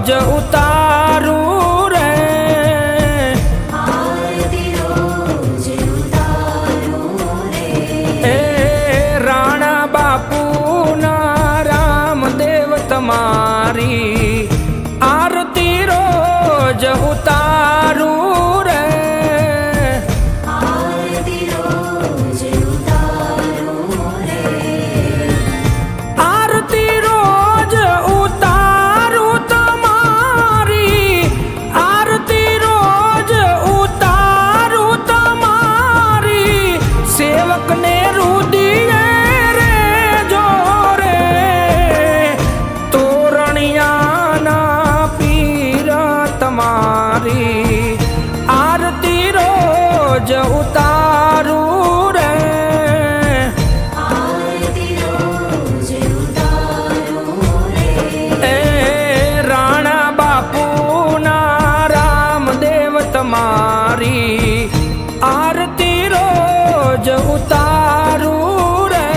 રોજ ઉતારું રે, એ રાણા બાપુના રામદેવ તમારી આરતી રોજ ઉતારું રે, આરતી રોજ ઉતારું તમારી, આરતી રોજ ઉતારું તમારી, સેવકને રુદિયે રે જોરે, તોરણિયાના પીર તમારી આરતી રોજ ઉતારું રે, એ રાણા બાપુના રામદેવ તમારી આરતી રોજ ઉતારું રે,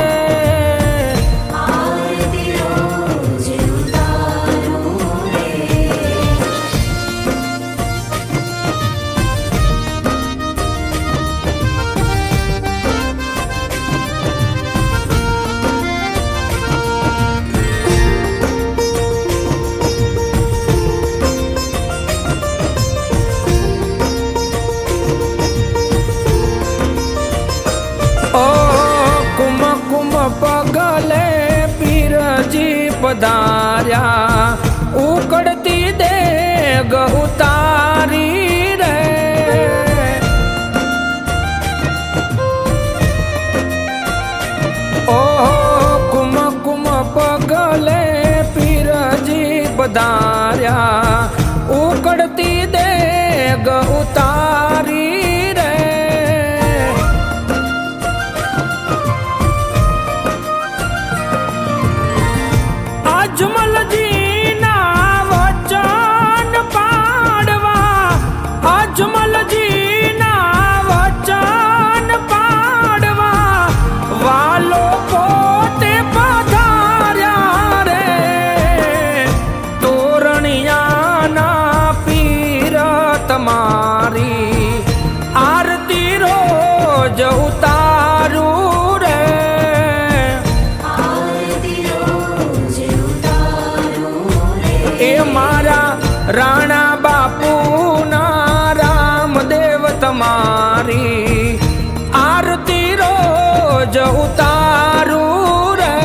ઓ કુમ કુમ પગલે પીરજી પધાર્યા, ઉકળતી દેગ ઉતારી રે, ઓ કુમ કુમ પગલે પીરજી પધાર્યા, ઉકળતી દેગ ઉતારી રે, અજમલજીના વચન પાડવા, અજમલજીના વચન પાડવા, વાલો પોતે પધાર્યા રે, તોરણિયાના પીર તમારી આરતી રોજ ઉતારું રે, એ મારા રાણા બાપુના રામદેવ તમારી આરતી રોજ ઉતારું રે,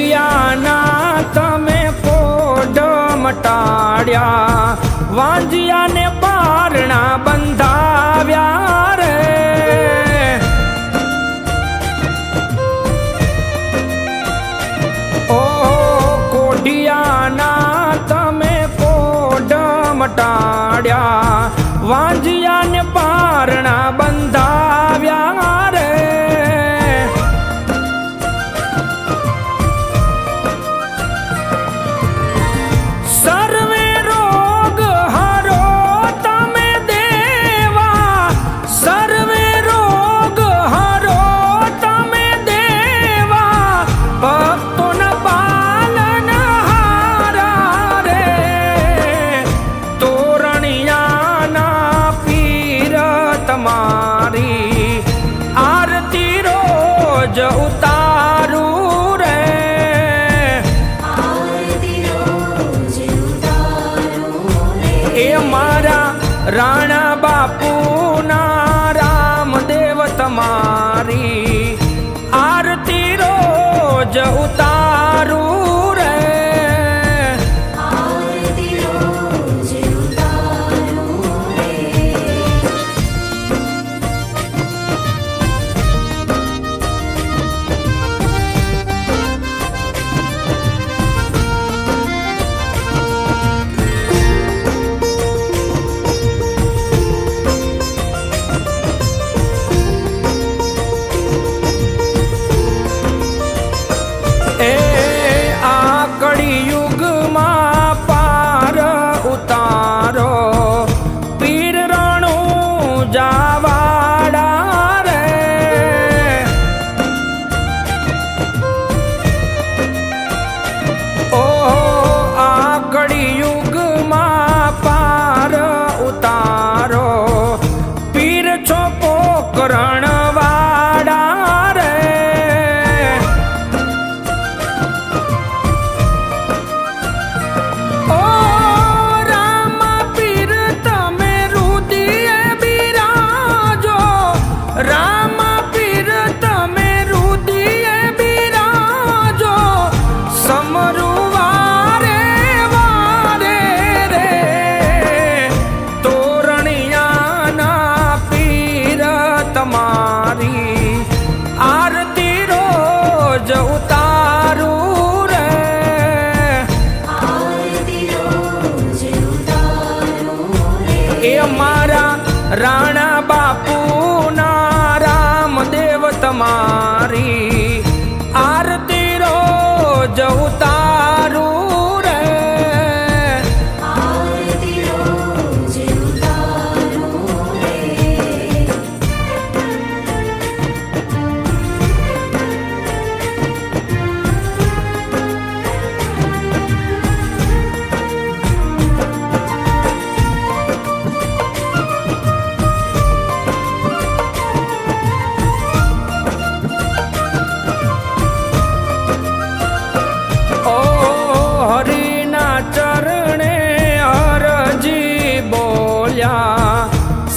કોઢિયાના તમે કોઢ મટાડ્યા, વાંજિયાને પારણા બંધાવ્યા રે. ઓ કોઢિયાના તમે કોઢ મટાડ્યા, વાંજિયાને પારણા બંધાવ્યા રે. તમારી આરતી રોજ ઉતારું રે. એ મારા રાણા બાપુના રામદેવ તમારી આરતી રોજ ઉતારું રે. કળિયુગમાં પાર ઉતારો પીર રણું જાવાડા રે. ઓ આ કળિયુગમાં પાર ઉતારો પીર છો પોકરણ વાડા રે. તમારી આરતી રોજ ઉતારું રે. એ મારા રાણા બાપુના રામદેવ તમારી આરતી રોજ ઉતારું રે.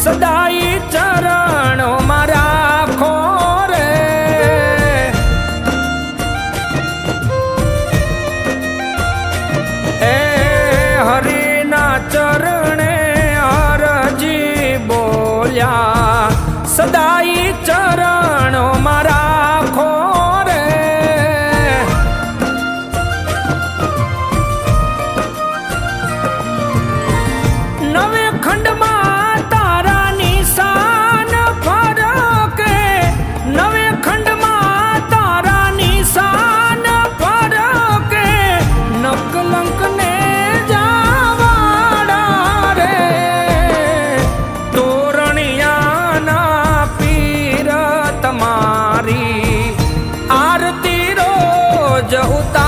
સદાઈ ચરણોમાં રાખો રે. એ હરિના ચરણે અરજી બોલ્યા, સદાઈ ચરણોમાં રાખો રે. નવે ખંડમાં તમારી આરતી રોજ ઉતાર